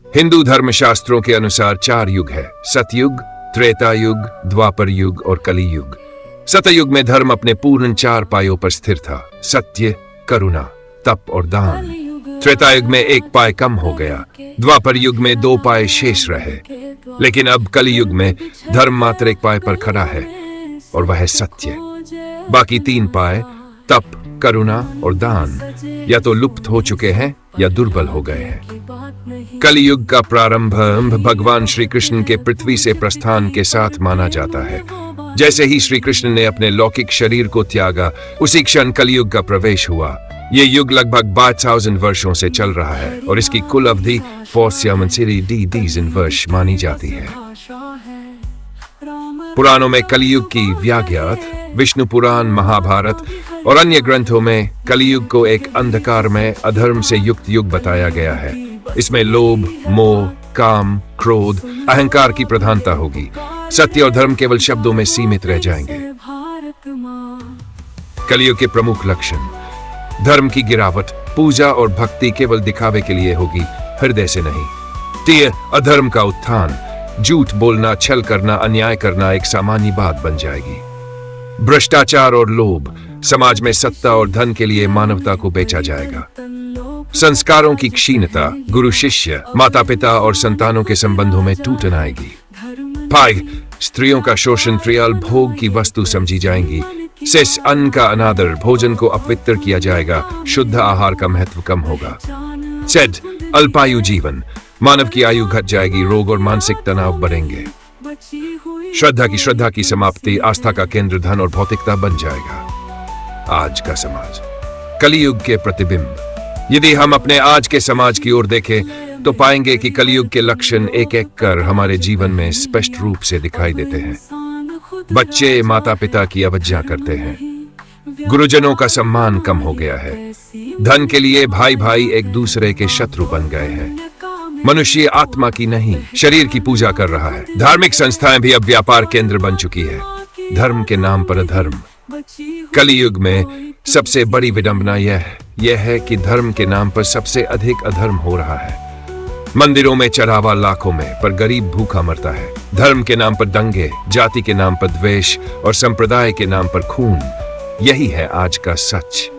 हिंदू धर्मशास्त्रों के अनुसार 4 युग है: सतयुग, त्रेता युग, द्वापर युग और कली युग। सतयुग में धर्म अपने पूर्ण 4 पायों पर स्थिर था: सत्य, करुणा, तप और दान। त्रेता युग में 1 पाय कम हो गया। द्वापर युग में 2 पाय शेष रहे। लेकिन अब कली युग में धर्म मात्र 1 पाय पर खड़ा है और वह है सत्य। बाकी 3 पाय, तप, करुणा और दान, या तो लुप्त हो चुके हैं या दुर्बल हो गए हैं। कलियुग का प्रारंभ भगवान श्री कृष्ण के पृथ्वी से प्रस्थान के साथ माना जाता है। जैसे ही श्री कृष्ण ने अपने लौकिक शरीर को त्यागा, उसी क्षण कलियुग का प्रवेश हुआ। ये युग लगभग 22,000 वर्षों से चल रहा है और इसकी कुल अवधि 4,000 वर्ष मानी जाती है। पुराणों में कलियुग की व्याख्यात विष्णु पुराण, महाभारत और अन्य ग्रंथों में कलियुग को एक अंधकार में अधर्म से युक्त युग बताया गया है। इसमें लोभ, मोह, काम, क्रोध, अहंकार की प्रधानता होगी। सत्य और धर्म केवल शब्दों में सीमित रह जाएंगे। कलियुग के प्रमुख लक्षण: धर्म की गिरावट, पूजा और भक्ति केवल दिखावे के लिए होगी, हृदय से नहीं। अधर्म का उत्थान, झूठ बोलना, छल करना, अन्याय करना एक सामान्य बात बन जाएगी। भ्रष्टाचार और लोभ, समाज में सत्ता और धन के लिए मानवता को बेचा जाएगा। संस्कारों की क्षीणता, गुरु शिष्य, माता पिता और संतानों के संबंधों में टूटन आएगी। स्त्रियों का शोषण त्रियाल भोग की वस्तु समझी जाएंगी। अन्न का अनादर, भोजन को अपवित्र किया जाएगा। शुद्ध आहार का महत्व कम होगा। अल्पायु जीवन, मानव की आयु घट जाएगी। रोग और मानसिक तनाव बढ़ेंगे। श्रद्धा की समाप्ति, आस्था का केंद्र धन और भौतिकता बन जाएगा। आज का समाज कलियुग के प्रतिबिंब। यदि हम अपने आज के समाज की ओर देखें तो पाएंगे कि कलियुग के लक्षण एक एक कर हमारे जीवन में स्पष्ट रूप से दिखाई देते हैं। बच्चे माता पिता की अवज्ञा करते हैं। गुरुजनों का सम्मान कम हो गया है। धन के लिए भाई भाई एक दूसरे के शत्रु बन गए हैं। मनुष्य आत्मा की नहीं, शरीर की पूजा कर रहा है। धार्मिक संस्थाएं भी अब व्यापार केंद्र बन चुकी है, धर्म के नाम पर अधर्म। कलियुग में सबसे बड़ी विडंबना यह है कि धर्म के नाम पर सबसे अधिक अधर्म हो रहा है। मंदिरों में चढ़ावा लाखों में, पर गरीब भूखा मरता है। धर्म के नाम पर दंगे, जाति के नाम पर द्वेष और संप्रदाय के नाम पर खून। यही है आज का सच।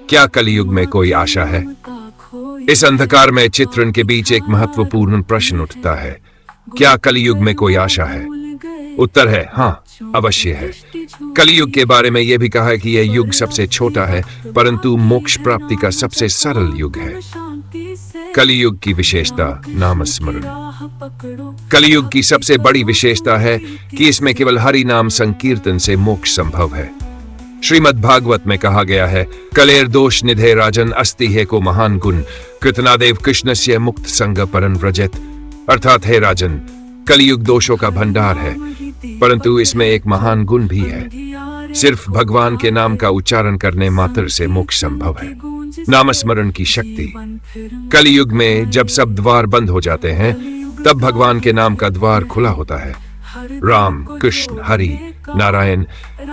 क्या कलियुग में कोई आशा है? इस अंधकार में चित्रण के बीच एक महत्वपूर्ण प्रश्न उठता है: क्या कलियुग में कोई आशा है? उत्तर है हाँ, अवश्य है। कलियुग के बारे में यह भी कहा है कि यह युग सबसे छोटा है, परंतु मोक्ष प्राप्ति का सबसे सरल युग है। कलियुग की विशेषता: नामस्मरण। कलियुग की सबसे बड़ी विशेषता है कि इसमें केवल हरि नाम संकीर्तन से मोक्ष संभव है। श्रीमद् भागवत में कहा गया है: कलेर दोष निधे राजन अस्ति है को महान गुण कृतनादेव कृष्णस्य मुक्त संग परन व्रजत। अर्थात हे राजन, कलियुग दोषों का भंडार है, परंतु इसमें एक महान गुण भी है। सिर्फ भगवान के नाम का उच्चारण करने मात्र से मोक्ष संभव है। नामस्मरण की शक्ति। कलियुग में जब सब द्वार बंद हो जाते हैं, तब भगवान के नाम का द्वार खुला होता है। राम, कृष्ण, हरि, नारायण,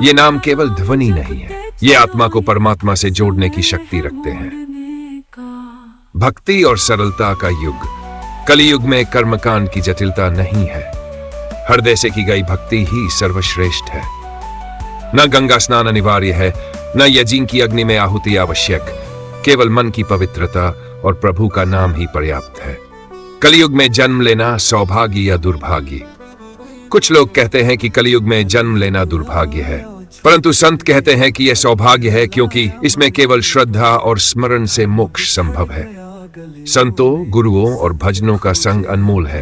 ये नाम केवल ध्वनि नहीं है, ये आत्मा को परमात्मा से जोड़ने की शक्ति रखते हैं। भक्ति और सरलता का युग। कलियुग में कर्मकांड की जटिलता नहीं है। हृदय से की गई भक्ति ही सर्वश्रेष्ठ है। न गंगा स्नान अनिवार्य है, न यज्ञ की अग्नि में आहुति आवश्यक। केवल मन की पवित्रता और प्रभु का नाम ही पर्याप्त है। कलियुग में जन्म लेना सौभाग्य या दुर्भाग्य? कुछ लोग कहते हैं कि कलियुग में जन्म लेना दुर्भाग्य है, परंतु संत कहते हैं कि यह सौभाग्य है, क्योंकि इसमें केवल श्रद्धा और स्मरण से मोक्ष संभव है। संतों, गुरुओं और भजनों का संग अनमोल है।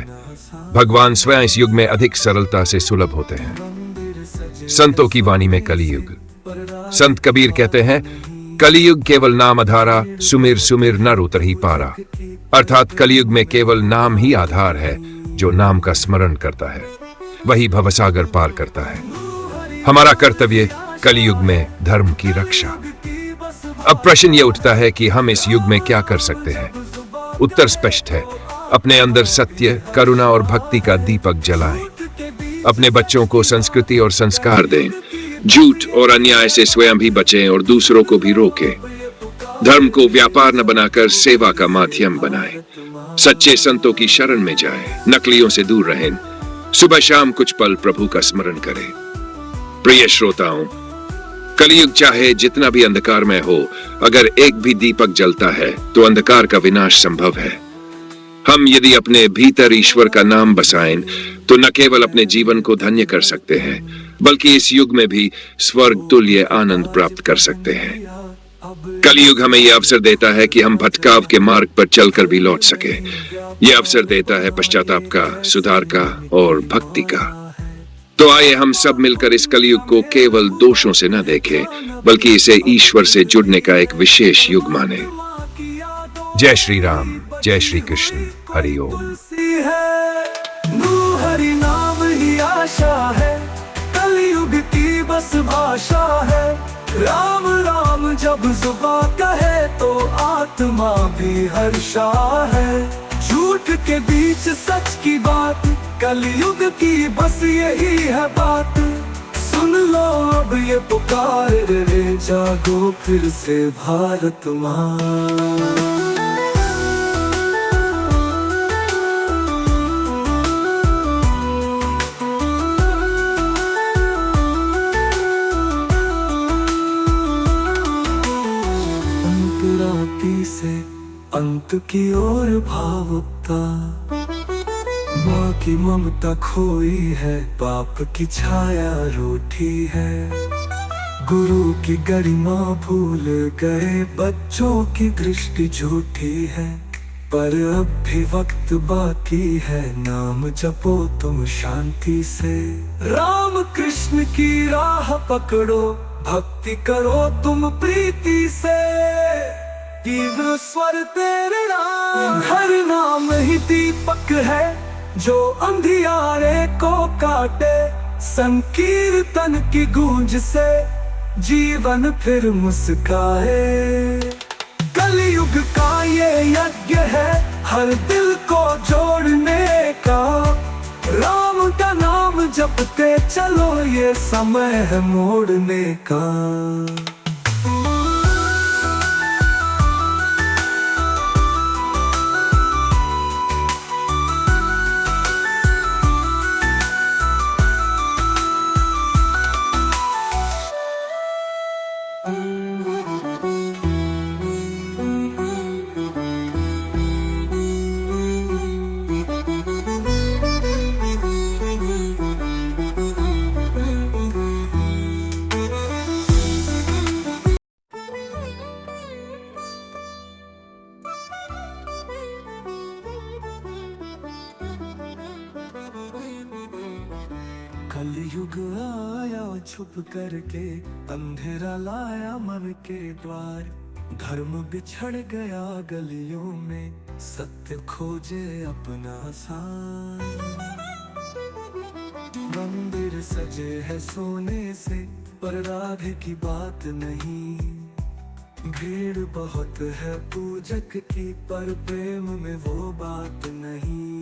भगवान स्वयं इस युग में अधिक सरलता से सुलभ होते हैं। संतों की वाणी में कलियुग। संत कबीर कहते हैं: कलियुग केवल नाम आधारा, सुमिर सुमिर नर उतरहि पारा। अर्थात कलियुग में केवल नाम ही आधार है। जो नाम का स्मरण करता है वही भवसागर पार करता है। हमारा कर्तव्य कलियुग में धर्म की रक्षा। अब प्रश्न ये उठता है कि हम इस युग में क्या कर सकते हैं? उत्तर स्पष्ट है: अपने अंदर सत्य, करुणा और भक्ति का दीपक जलाएं। अपने बच्चों को संस्कृति और संस्कार दें। झूठ और अन्याय से स्वयं भी बचें और दूसरों को भी रोकें। धर्म को व्यापार न बनाकर सेवा का माध्यम बनाएं। सच्चे संतों की शरण में जाए, नकलियों से दूर रहें, सुबह शाम कुछ पल प्रभु का स्मरण करें। प्रिय श्रोताओं, कलयुग चाहे जितना भी अंधकार में हो, अगर एक भी दीपक जलता है तो अंधकार का विनाश संभव है। हम यदि अपने भीतर ईश्वर का नाम बसाएं तो न केवल अपने जीवन को धन्य कर सकते हैं, बल्कि इस युग में भी स्वर्ग तुल्य आनंद प्राप्त कर सकते हैं। कलयुग हमें यह अवसर देता है कि हम भटकाव के मार्ग पर चलकर भी लौट सके। यह अवसर देता है पश्चाताप का, सुधार का और भक्ति का। तो आइए हम सब मिलकर इस कलयुग को केवल दोषों से न देखें, बल्कि इसे ईश्वर से जुड़ने का एक विशेष युग माने। जय श्री राम, जय श्री कृष्ण, हरि ओम। हरि नाम ही आशा है, कलयुग की बस भाषा है। राम राम जब जुबान कहे तो आत्मा भी हर्षा है। झूठ के बीच सच की बात, कलयुग की बस यही है बात। सुन लो अब ये पुकार रे, जागो फिर से भारत माँ। से अंत की ओर भावुकता, माँ की ममता खोई है, पाप की छाया रूठी है। गुरु की गरिमा भूल गए, बच्चों की दृष्टि झूठी है। पर अब भी वक्त बाकी है, नाम जपो तुम शांति से। राम कृष्ण की राह पकड़ो, भक्ति करो तुम प्रीति से। स्वर तेरे नाम, हर नाम ही दीपक है जो अंधियारे को काटे। संकीर्तन की गूंज से जीवन फिर मुस्काए। कलयुग का ये यज्ञ है, हर दिल को जोड़ने का। राम का नाम जपते चलो, ये समय है मोड़ने का। कलयुग आया छुप करके, अंधेरा लाया मन के द्वार। धर्म बिछड़ गया गलियों में, सत्य खोजे अपना सार। मंदिर सजे है सोने से, पर राधे की बात नहीं। भीड़ बहुत है पूजक की, पर प्रेम में वो बात नहीं।